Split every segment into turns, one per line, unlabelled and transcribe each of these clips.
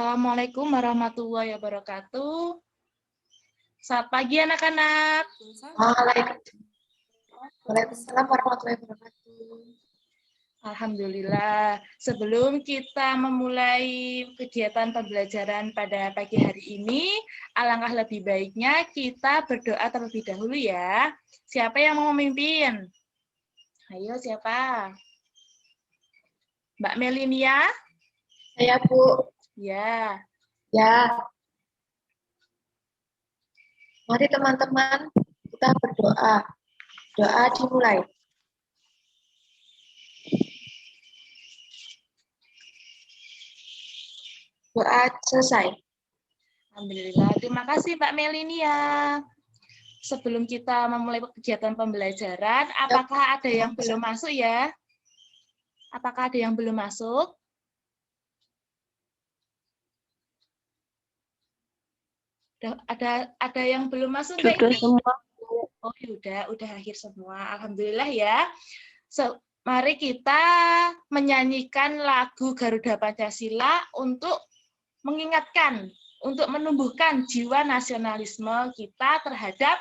Assalamualaikum warahmatullahi wabarakatuh. Selamat pagi anak-anak.
Waalaikumsalam warahmatullahi wabarakatuh.
Alhamdulillah. Sebelum kita memulai kegiatan pembelajaran pada pagi hari ini, alangkah lebih baiknya kita berdoa terlebih dahulu ya. Siapa yang mau memimpin? Ayo siapa? Mbak Melinia?
Saya Bu.
Ya.
Ya. Mari teman-teman kita berdoa. Doa dimulai. Doa selesai.
Alhamdulillah. Terima kasih Mbak Melinia. Sebelum kita memulai kegiatan pembelajaran, apakah ada yang belum masuk ya? Apakah ada yang belum masuk? Ada yang belum masuk nggak ini?
Semua.
Oh udah akhir semua. Alhamdulillah ya. Mari kita menyanyikan lagu Garuda Pancasila untuk mengingatkan, untuk menumbuhkan jiwa nasionalisme kita terhadap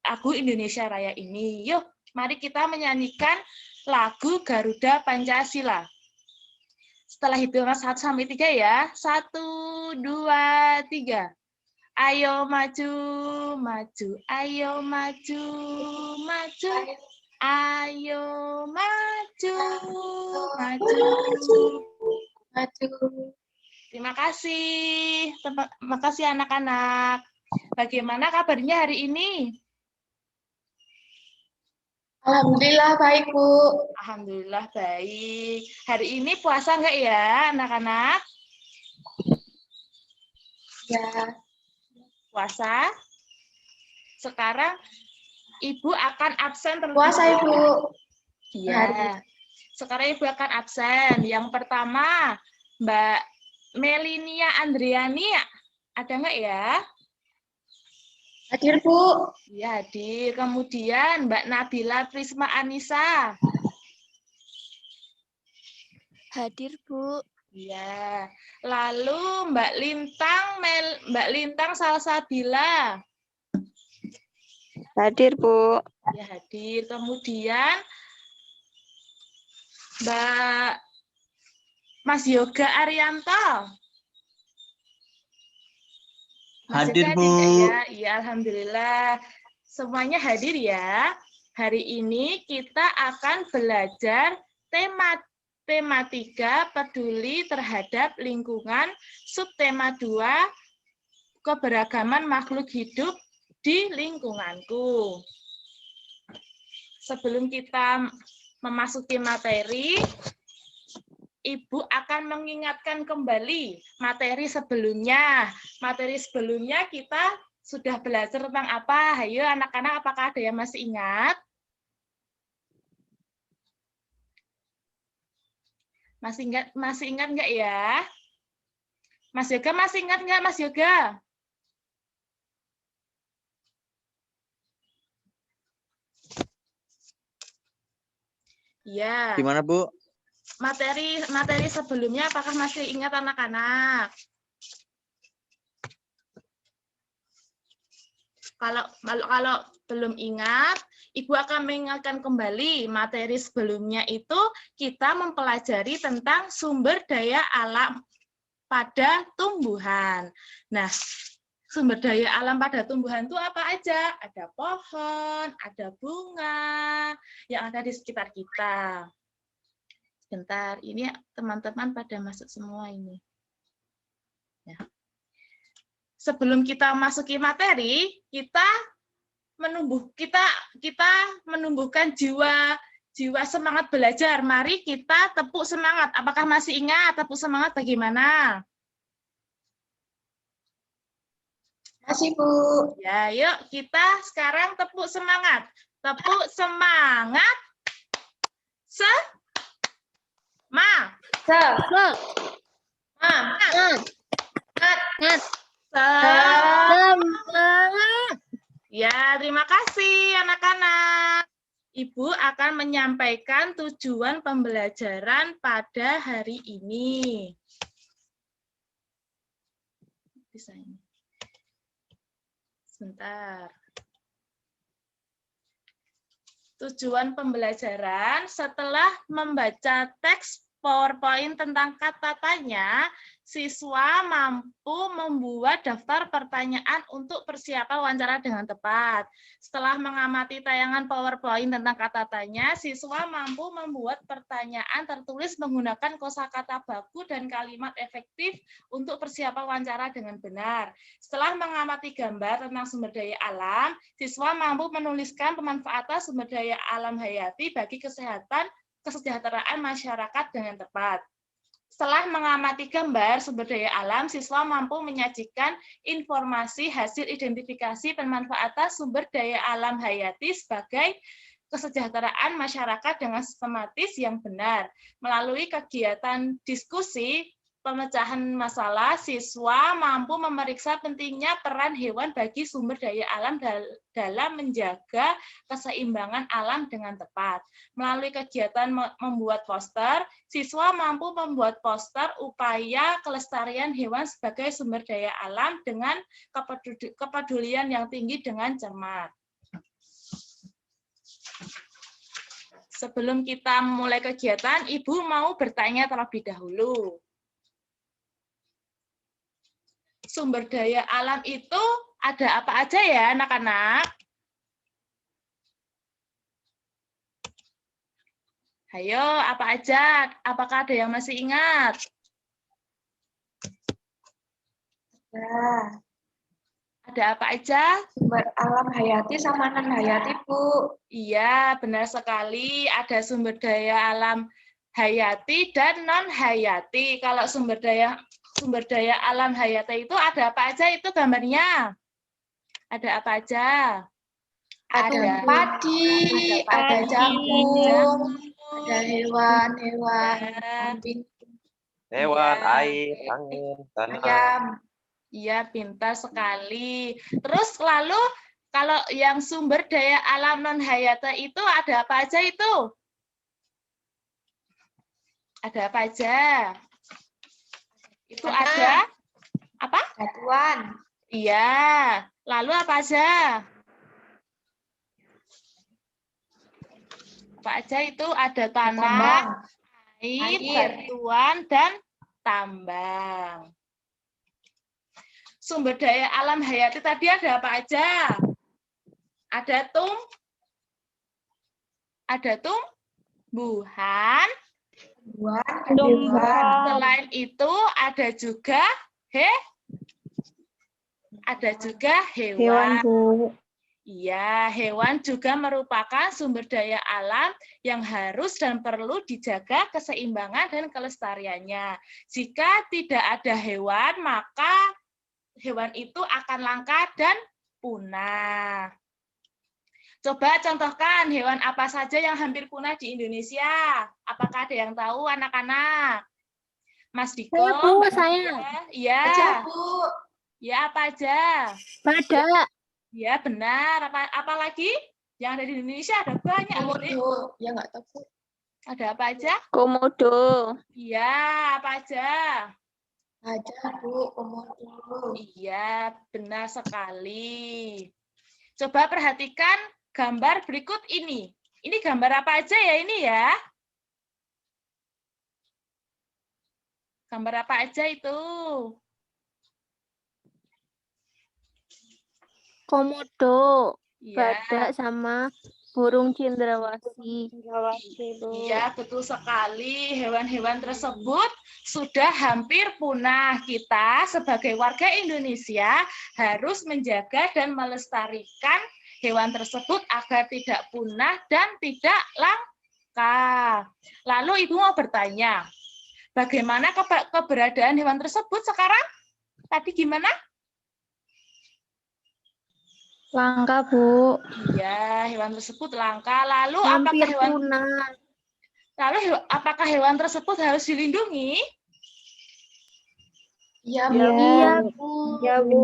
lagu Indonesia Raya ini. Yuk, mari kita menyanyikan lagu Garuda Pancasila. Setelah hitungan 1 sampai 3 ya. 1, 2, 3. Ayo maju, maju, ayo maju, maju. Ayo maju, maju.
Maju.
Terima kasih. Terima kasih anak-anak. Bagaimana kabarnya hari ini?
Alhamdulillah baik, Bu.
Alhamdulillah baik. Hari ini puasa nggak ya, anak-anak?
Ya.
Puasa. Sekarang Ibu akan absen terlebih
Puasa, Ibu.
Iya. Sekarang Ibu akan absen. Yang pertama, Mbak Melinia Andriani, ada nggak ya?
Hadir, Bu.
Iya, hadir. Kemudian Mbak Nabila Prisma Anissa.
Hadir, Bu.
Iya. Lalu Mbak Lintang Salsabila.
Hadir, Bu.
Ya, hadir. Kemudian Mbak Mas Yoga Arianto. Mas
Hadir,
Yoga
Bu.
Ya? Iya, alhamdulillah. Semuanya hadir ya. Hari ini kita akan belajar tema 3 peduli terhadap lingkungan, subtema 2 keberagaman makhluk hidup di lingkunganku. Sebelum kita memasuki materi, Ibu akan mengingatkan kembali materi sebelumnya. Materi sebelumnya kita sudah belajar tentang apa? Ayo anak-anak, apakah ada yang masih ingat? Masih ingat nggak ya? Mas Yoga masih ingat nggak, Mas Yoga? Iya.
Gimana, Bu?
Materi sebelumnya apakah masih ingat anak-anak? Kalau belum ingat, Ibu akan mengingatkan kembali materi sebelumnya itu kita mempelajari tentang sumber daya alam pada tumbuhan. Nah, sumber daya alam pada tumbuhan itu apa aja? Ada pohon, ada bunga yang ada di sekitar kita. Sebentar, ini teman-teman pada masuk semua ini. Ya. Sebelum kita masuki materi, kita menumbuhkan jiwa semangat belajar. Mari kita tepuk semangat. Apakah masih ingat tepuk semangat bagaimana?
Masih, Bu.
Ya, yuk kita sekarang tepuk semangat. Tepuk semangat. Ya, terima kasih anak-anak. Ibu akan menyampaikan tujuan pembelajaran pada hari ini. bisa ini. Sebentar. Tujuan pembelajaran setelah membaca teks PowerPoint tentang kata tanya, siswa mampu membuat daftar pertanyaan untuk persiapan wawancara dengan tepat. Setelah mengamati tayangan PowerPoint tentang kata tanya, siswa mampu membuat pertanyaan tertulis menggunakan kosakata baku dan kalimat efektif untuk persiapan wawancara dengan benar. Setelah mengamati gambar tentang sumber daya alam, siswa mampu menuliskan pemanfaatan sumber daya alam hayati bagi kesejahteraan masyarakat dengan tepat. Setelah mengamati gambar sumber daya alam, siswa mampu menyajikan informasi hasil identifikasi pemanfaatan sumber daya alam hayati sebagai kesejahteraan masyarakat dengan sistematis yang benar. Melalui kegiatan diskusi, pemecahan masalah, siswa mampu memeriksa pentingnya peran hewan bagi sumber daya alam dalam menjaga keseimbangan alam dengan tepat. Melalui kegiatan membuat poster, siswa mampu membuat poster upaya kelestarian hewan sebagai sumber daya alam dengan kepedulian yang tinggi dengan cermat. Sebelum kita mulai kegiatan, Ibu mau bertanya terlebih dahulu. Sumber daya alam itu ada apa aja ya, anak-anak? Ayo, apa aja? Apakah ada yang masih ingat?
Ya,
Ada apa aja?
sumber alam hayati sama non hayati, Bu.
Iya, benar sekali. Ada sumber daya alam hayati dan non hayati. Kalau sumber daya alam hayati itu ada apa aja itu gambarnya? Ada apa aja?
Ada padi, ada jagung, ada hewan-hewan, kambing,
Hewan,
Iya.
air, angin, tanah.
ayam.
Iya, pintar sekali. Terus lalu kalau yang sumber daya alam non hayati itu ada apa aja itu? Ada apa aja? Itu ada apa?
Batuan,
Iya. Lalu apa aja? Apa aja itu? Ada tanah,
tambang,
air,
air.
batuan, dan tambang. Sumber daya alam hayati tadi ada apa aja? Ada tumbuhan.
tumbuhan,
Selain itu ada juga hewan.
Bu.
Iya, hewan juga merupakan sumber daya alam yang harus dan perlu dijaga keseimbangan dan kelestariannya. Jika tidak ada hewan, maka hewan itu akan langka dan punah. Coba contohkan hewan apa saja yang hampir punah di Indonesia. Apakah ada yang tahu, anak-anak? Mas Diko?
Saya, Bu,
Mbak
saya.
Nadia? Iya.
aja, Bu.
Ya, apa aja?
Pada.
Ya, benar. Apa lagi? Yang ada di Indonesia ada banyak. loh, Dek.
Komodo, ya nggak tahu, Bu.
Ada apa aja?
Komodo.
Iya, apa aja?
Ada, Bu, komodo.
Iya, benar sekali. Coba perhatikan gambar berikut ini. Ini gambar apa aja ya ini ya? Gambar apa aja itu?
Komodo.
Iya.
Badak sama burung cendrawasih.
Iya, betul sekali. Hewan-hewan tersebut sudah hampir punah. Kita sebagai warga Indonesia harus menjaga dan melestarikan hewan tersebut agar tidak punah dan tidak langka. Lalu Ibu mau bertanya, bagaimana keberadaan hewan tersebut sekarang? Tadi gimana?
Langka, Bu.
Iya, hewan tersebut langka. Lalu
Hampir
apakah
punah.
apakah hewan tersebut harus dilindungi?
Iya, Bu.
Iya,
Bu.
Ya, Bu.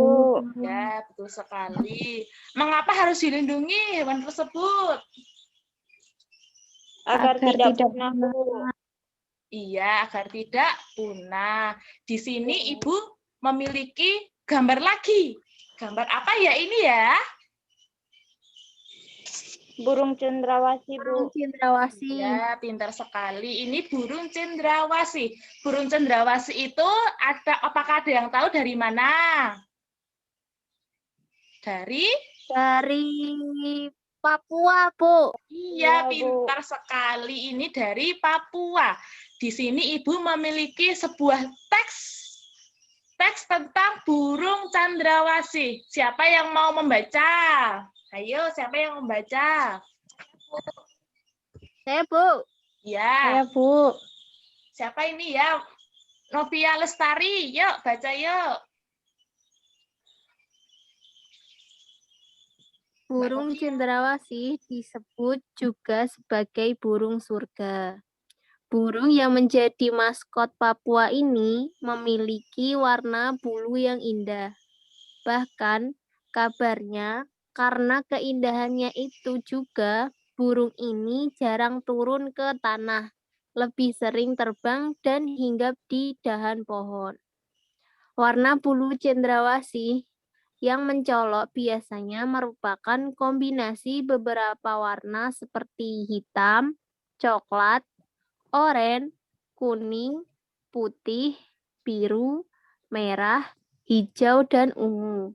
Ya, betul sekali. Mengapa harus dilindungi hewan tersebut?
Agar tidak punah.
Iya, agar tidak punah. Di sini Ibu memiliki gambar lagi. Gambar apa ya ini ya?
Burung cendrawasih, Burung Bu.
Iya.
cendrawasih.
Ya, pintar sekali. Ini burung cendrawasih. Burung cendrawasih itu apakah ada yang tahu dari mana? Dari?
Dari Papua, Bu.
Iya,
Iya, Bu.
pintar sekali. Ini dari Papua. Di sini Ibu memiliki sebuah teks tentang burung cendrawasih. Siapa yang mau membaca? Ayo, siapa yang membaca?
Saya, Bu.
Ya,
Bu.
siapa ini ya? Novia Lestari. Yuk, baca yuk.
Burung
Novia.
cendrawasih disebut juga sebagai burung surga. Burung yang menjadi maskot Papua ini memiliki warna bulu yang indah. Bahkan, kabarnya karena keindahannya itu juga, burung ini jarang turun ke tanah, lebih sering terbang dan hinggap di dahan pohon. Warna bulu cendrawasih yang mencolok biasanya merupakan kombinasi beberapa warna seperti hitam, coklat, oranye, kuning, putih, biru, merah, hijau, dan ungu.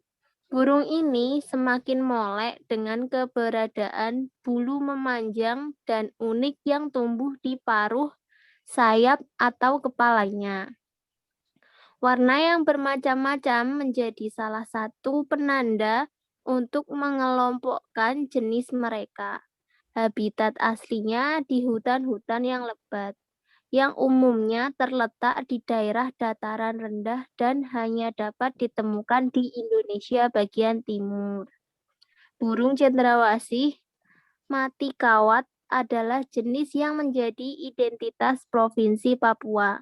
Burung ini semakin molek dengan keberadaan bulu memanjang dan unik yang tumbuh di paruh, sayap, atau kepalanya. Warna yang bermacam-macam menjadi salah satu penanda untuk mengelompokkan jenis mereka. Habitat aslinya di hutan-hutan yang lebat, yang umumnya terletak di daerah dataran rendah dan hanya dapat ditemukan di Indonesia bagian timur. Burung cendrawasih mati kawat adalah jenis yang menjadi identitas Provinsi Papua.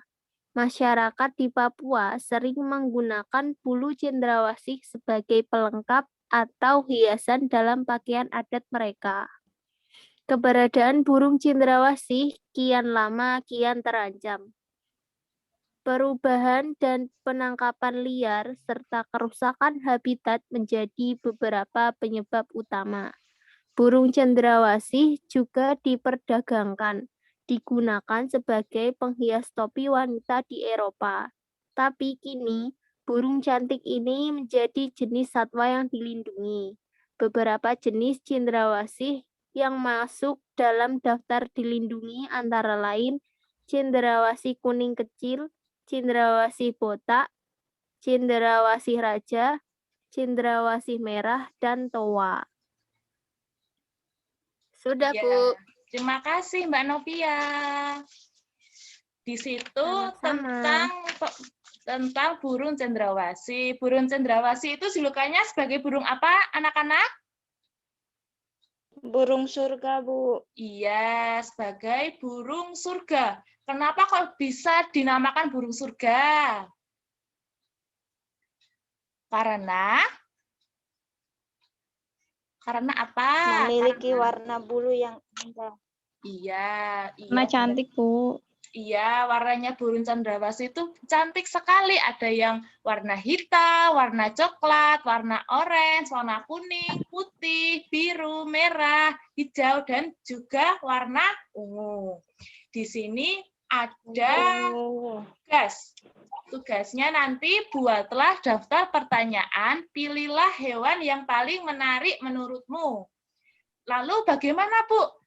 Masyarakat di Papua sering menggunakan bulu cendrawasih sebagai pelengkap atau hiasan dalam pakaian adat mereka. Keberadaan burung cendrawasih kian lama kian terancam. Perubahan dan penangkapan liar serta kerusakan habitat menjadi beberapa penyebab utama. Burung cendrawasih juga diperdagangkan, digunakan sebagai penghias topi wanita di Eropa. Tapi kini, burung cantik ini menjadi jenis satwa yang dilindungi. Beberapa jenis cendrawasih yang masuk dalam daftar dilindungi antara lain cendrawasih kuning kecil, cendrawasih botak, cendrawasih raja, cendrawasih merah, dan toa. Sudah,
Ya,
Bu.
terima kasih Mbak Novia. Di situ
Sama-sama.
tentang burung cendrawasih. Burung cendrawasih itu julukannya sebagai burung apa, anak-anak?
Burung surga, Bu.
Iya, sebagai burung surga. Kenapa kok bisa dinamakan burung surga? Karena apa?
Memiliki warna bulu yang indah.
Iya.
Warna cantik, Bu.
Iya, warnanya burung cendrawasih itu cantik sekali. Ada yang warna hitam, warna coklat, warna orange, warna kuning, putih, biru, merah, hijau, dan juga warna ungu. Di sini ada tugas. Tugasnya nanti buatlah daftar pertanyaan, pilihlah hewan yang paling menarik menurutmu. Lalu bagaimana, Bu?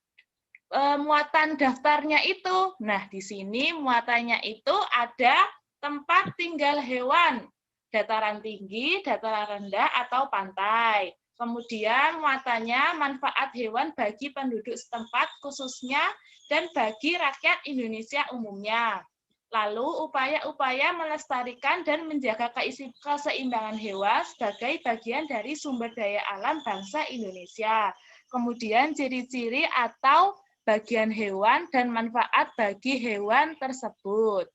Muatan daftarnya itu. Nah, di sini muatannya itu ada tempat tinggal hewan, dataran tinggi, dataran rendah, atau pantai. Kemudian muatannya manfaat hewan bagi penduduk setempat khususnya dan bagi rakyat Indonesia umumnya. Lalu upaya-upaya melestarikan dan menjaga keseimbangan hewan sebagai bagian dari sumber daya alam bangsa Indonesia. Kemudian ciri-ciri atau bagian hewan dan manfaat bagi hewan tersebut.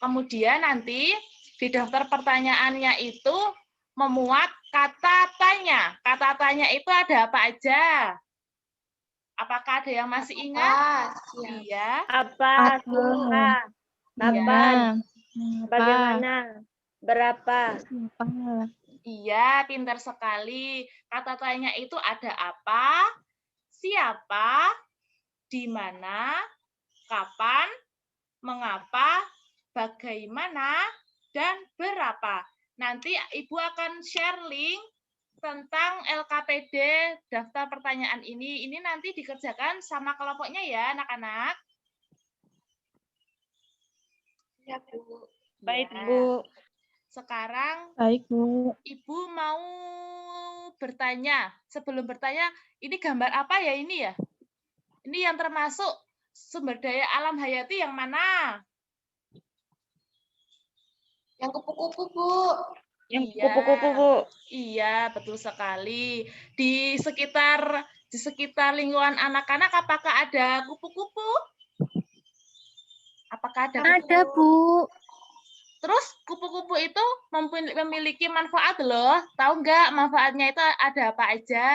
Kemudian nanti di daftar pertanyaannya itu memuat kata tanya. Kata tanya itu ada apa aja? Apakah ada yang masih ingat? Iya.
Apa? Siapa? Kapan? Bagaimana? Berapa?
Iya, pintar sekali. Kata tanya itu ada apa, siapa, di mana, kapan, mengapa, bagaimana, dan berapa. Nanti Ibu akan share link tentang LKPD daftar pertanyaan ini. Ini nanti dikerjakan sama kelompoknya ya, anak-anak.
Ya, Bu.
Baik,
Ya.
Bu.
Sekarang
Baik, Bu.
Ibu mau bertanya. Sebelum bertanya, ini gambar apa ya ini ya? Ini yang termasuk sumber daya alam hayati yang mana?
Yang kupu-kupu, Bu.
Yang
Iya.
kupu-kupu, Bu.
Iya, betul sekali. Di sekitar lingkungan anak-anak apakah ada kupu-kupu? Apakah ada kupu-kupu?
Ada, Bu.
Terus kupu-kupu itu memiliki manfaat loh. Tahu nggak manfaatnya itu ada apa aja?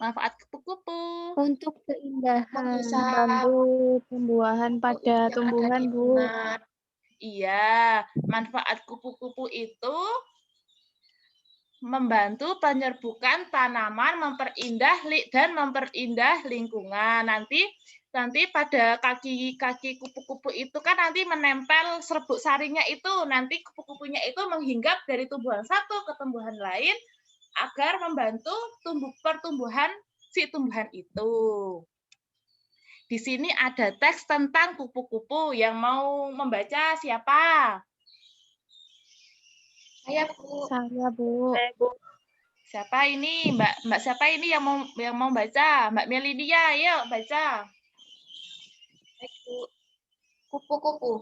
Manfaat kupu-kupu.
Untuk keindahan
Bisa
bambu tumbuhan pada
yang
tumbuhan,
ada di
Bu.
bunga.
Iya, manfaat kupu-kupu itu membantu penyerbukan tanaman, memperindah lingkungan. Nanti pada kaki kupu-kupu itu kan nanti menempel serbuk saringnya itu. Nanti kupu-kupunya itu menghinggap dari tumbuhan satu ke tumbuhan lain agar membantu pertumbuhan si tumbuhan itu. Di sini ada teks tentang kupu-kupu. Yang mau membaca siapa?
Saya, Bu.
Saya, Bu.
Siapa ini? Mbak siapa ini yang mau baca? Mbak Melidia, ayo baca.
Baik, Bu. Kupu-kupu.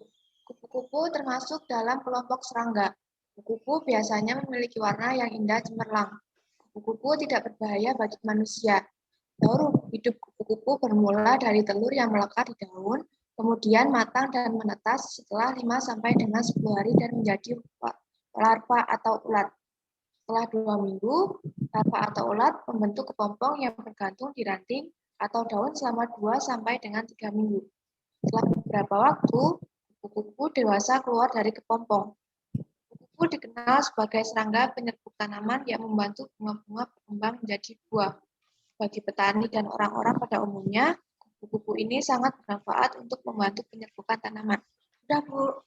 Kupu-kupu termasuk dalam kelompok serangga. Kupu-kupu biasanya memiliki warna yang indah cemerlang. Kupu-kupu tidak berbahaya bagi manusia. Daur hidup kupu-kupu bermula dari telur yang melekat di daun, kemudian matang dan menetas setelah 5 sampai dengan 10 hari dan menjadi larva atau ulat. Setelah 2 minggu, larva atau ulat membentuk kepompong yang bergantung di ranting atau daun selama 2 sampai dengan 3 minggu. Setelah beberapa waktu, kupu-kupu dewasa keluar dari kepompong. Kupu-kupu dikenal sebagai serangga penyerbuk tanaman yang membantu bunga-bunga berkembang menjadi buah. Bagi petani dan orang-orang pada umumnya, kupu-kupu ini sangat bermanfaat untuk membantu penyerbukan tanaman. Sudah, Bu.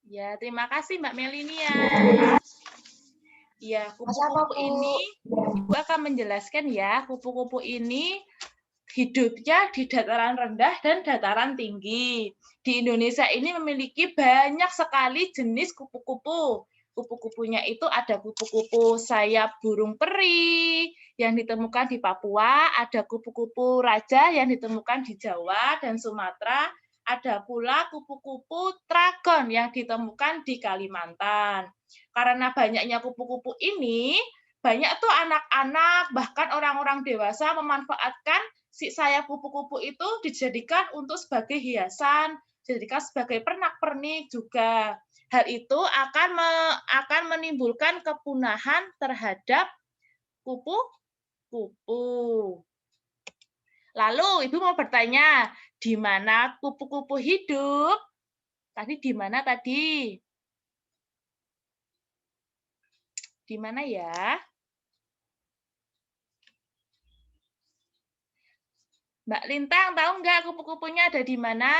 Ya, terima kasih Mbak Melinia. Ya,
Sama-sama,
kupu-kupu
Bu.
ini Ibu akan menjelaskan ya, kupu-kupu ini hidupnya di dataran rendah dan dataran tinggi. Di Indonesia ini memiliki banyak sekali jenis kupu-kupu. Kupu-kupunya itu ada kupu-kupu sayap burung peri yang ditemukan di Papua, ada kupu-kupu raja yang ditemukan di Jawa dan Sumatera, ada pula kupu-kupu tragon yang ditemukan di Kalimantan. Karena banyaknya kupu-kupu ini, banyak tuh anak-anak, bahkan orang-orang dewasa memanfaatkan si sayap kupu-kupu itu dijadikan untuk sebagai hiasan, dijadikan sebagai pernak-pernik juga. Hal itu akan menimbulkan kepunahan terhadap kupu-kupu. Lalu Ibu mau bertanya, di mana kupu-kupu hidup? Tadi di mana tadi? Di mana ya? Mbak Lintang, tahu nggak kupu-kupunya ada di mana?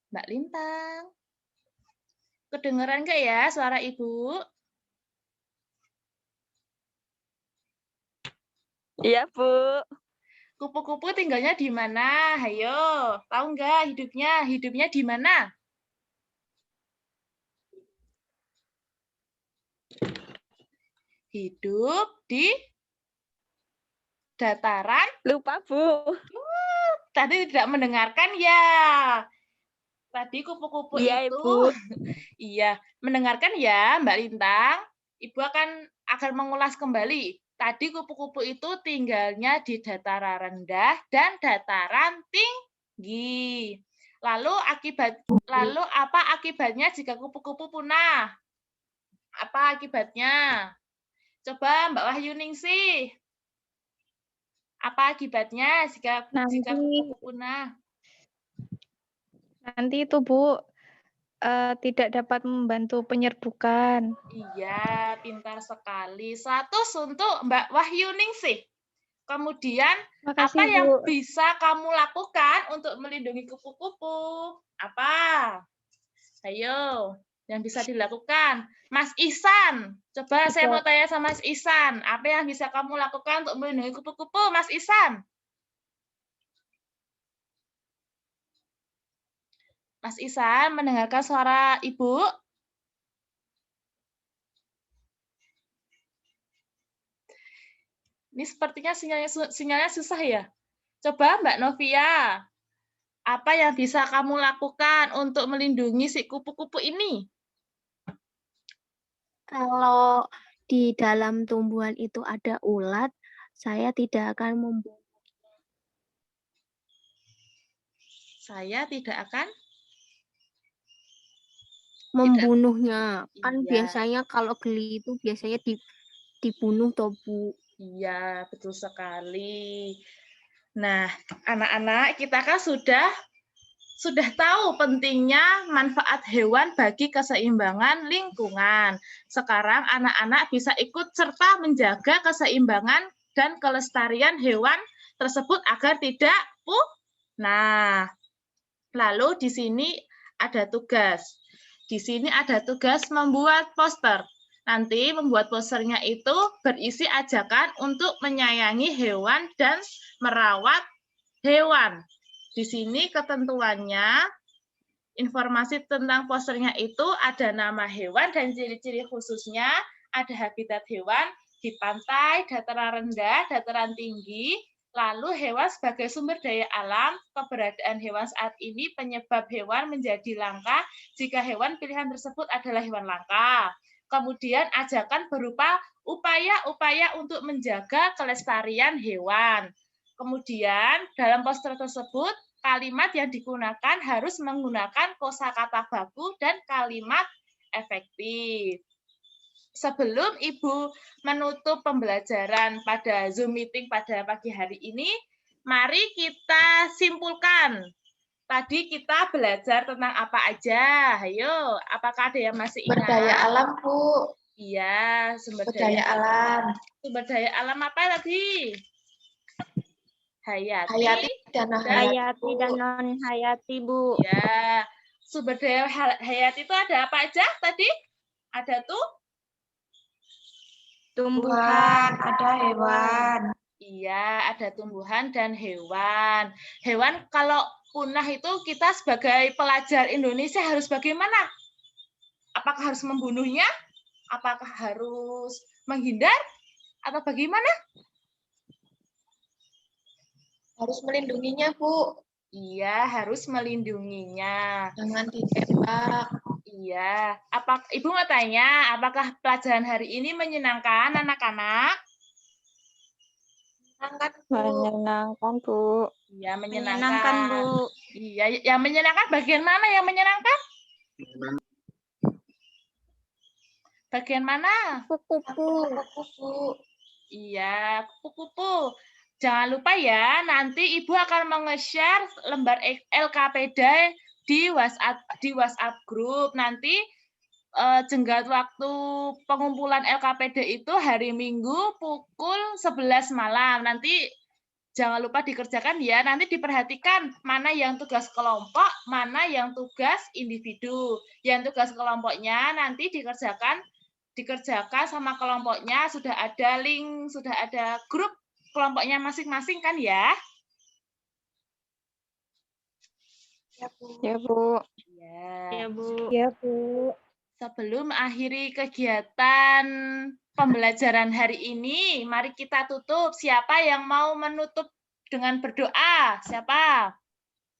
Mbak Lintang. Kedengeran nggak ya suara Ibu?
Iya, Bu.
Kupu-kupu tinggalnya di mana? Hayo, tahu nggak hidupnya? Hidupnya di mana? Hidup di dataran.
Lupa, Bu.
Tadi tidak mendengarkan ya. Tadi kupu-kupu
Iya,
itu,
Ibu.
iya, mendengarkan ya Mbak Lintang. Ibu akan mengulas kembali. Tadi kupu-kupu itu tinggalnya di dataran rendah dan dataran tinggi. Lalu apa akibatnya jika kupu-kupu punah? Apa akibatnya? Coba Mbak Wahyuningsih. Apa akibatnya jika kupu-kupu punah?
nanti itu Bu tidak dapat membantu penyerbukan.
Iya, pintar sekali. 100 untuk Mbak Wahyuningsih. Kemudian,
Makasih
apa yang
Bu.
bisa kamu lakukan untuk melindungi kupu-kupu? Apa? Ayo, yang bisa dilakukan. Mas Ihsan, coba saya mau tanya sama Mas Ihsan. Apa yang bisa kamu lakukan untuk melindungi kupu-kupu, Mas Ihsan? Mas Ihsan, mendengarkan suara Ibu? Ini sepertinya sinyalnya susah ya. Coba Mbak Novia, apa yang bisa kamu lakukan untuk melindungi si kupu-kupu ini?
Kalau di dalam tumbuhan itu ada ulat, saya tidak akan
Saya tidak akan
membunuhnya. Kan
Iya.
biasanya kalau geli itu biasanya dibunuh toh Bu.
Iya, betul sekali. Nah, anak-anak, kita kan sudah tahu pentingnya manfaat hewan bagi keseimbangan lingkungan. Sekarang anak-anak bisa ikut serta menjaga keseimbangan dan kelestarian hewan tersebut agar tidak punah. Lalu di sini ada tugas. Di sini ada tugas membuat poster. Nanti membuat posternya itu berisi ajakan untuk menyayangi hewan dan merawat hewan. Di sini ketentuannya, informasi tentang posternya itu ada nama hewan dan ciri-ciri khususnya, ada habitat hewan di pantai, dataran rendah, dataran tinggi, lalu hewan sebagai sumber daya alam, keberadaan hewan saat ini penyebab hewan menjadi langka jika hewan pilihan tersebut adalah hewan langka. Kemudian ajakan berupa upaya-upaya untuk menjaga kelestarian hewan. Kemudian dalam poster tersebut kalimat yang digunakan harus menggunakan kosakata baku dan kalimat efektif. Sebelum Ibu menutup pembelajaran pada Zoom meeting pada pagi hari ini, mari kita simpulkan. Tadi kita belajar tentang apa aja? Ayo, apakah ada yang masih ingat?
Sumber daya alam, Bu.
Iya, sumber
Sumber daya alam.
Sumber daya alam apa tadi?
Hayati dan
Hayati dan non-hayati, Bu.
Ya, sumber daya hayati itu ada apa aja tadi? Ada tuh?
Tumbuhan.
Ada hewan.
Iya, ada tumbuhan dan hewan. Hewan kalau punah itu kita sebagai pelajar Indonesia harus bagaimana? Apakah harus membunuhnya? Apakah harus menghindar? Atau bagaimana?
Harus melindunginya, Bu.
Iya, harus melindunginya.
Jangan ditembak.
Iya. Ibu mau tanya, apakah pelajaran hari ini menyenangkan anak-anak?
Menyenangkan, Bu.
Menyenangkan, Bu.
Iya,
Menyenangkan, Bu.
Iya, yang menyenangkan bagian mana yang menyenangkan? Bagian mana?
Kupu-kupu.
Iya, kupu-kupu. Jangan lupa ya, nanti Ibu akan menge-share lembar LKPD di WhatsApp grup. Nanti jenggat waktu pengumpulan LKPD itu hari Minggu pukul 11 malam. Nanti jangan lupa dikerjakan ya. Nanti diperhatikan mana yang tugas kelompok, mana yang tugas individu. Yang tugas kelompoknya nanti dikerjakan sama kelompoknya, sudah ada link, sudah ada grup kelompoknya masing-masing kan ya?
Ya, Bu.
Ya, Bu.
Ya.
Bu.
Ya Bu.
Sebelum akhiri kegiatan pembelajaran hari ini, mari kita tutup. Siapa yang mau menutup dengan berdoa? Siapa?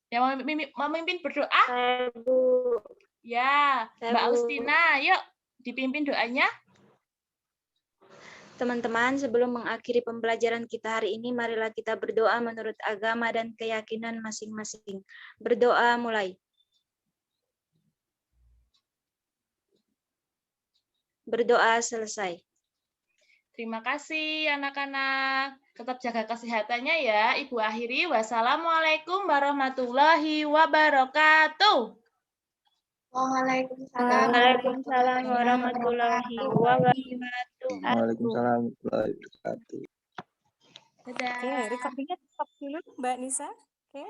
Yang memimpin berdoa?
Saya, Bu.
Ya,
Saya,
Mbak
Bu.
Austina, yuk dipimpin doanya.
Teman-teman, sebelum mengakhiri pembelajaran kita hari ini, marilah kita berdoa menurut agama dan keyakinan masing-masing. Berdoa mulai. Berdoa selesai.
Terima kasih anak-anak. Tetap jaga kesehatannya ya. Ibu akhiri. Wassalamualaikum warahmatullahi wabarakatuh.
Waalaikumsalam
Waalaikumsalam warahmatullahi wabarakatuh.
Waalaikumsalam warahmatullahi wabarakatuh.
Dadah.
Oke, recordingnya stop dulu Mbak Nisa. Oke.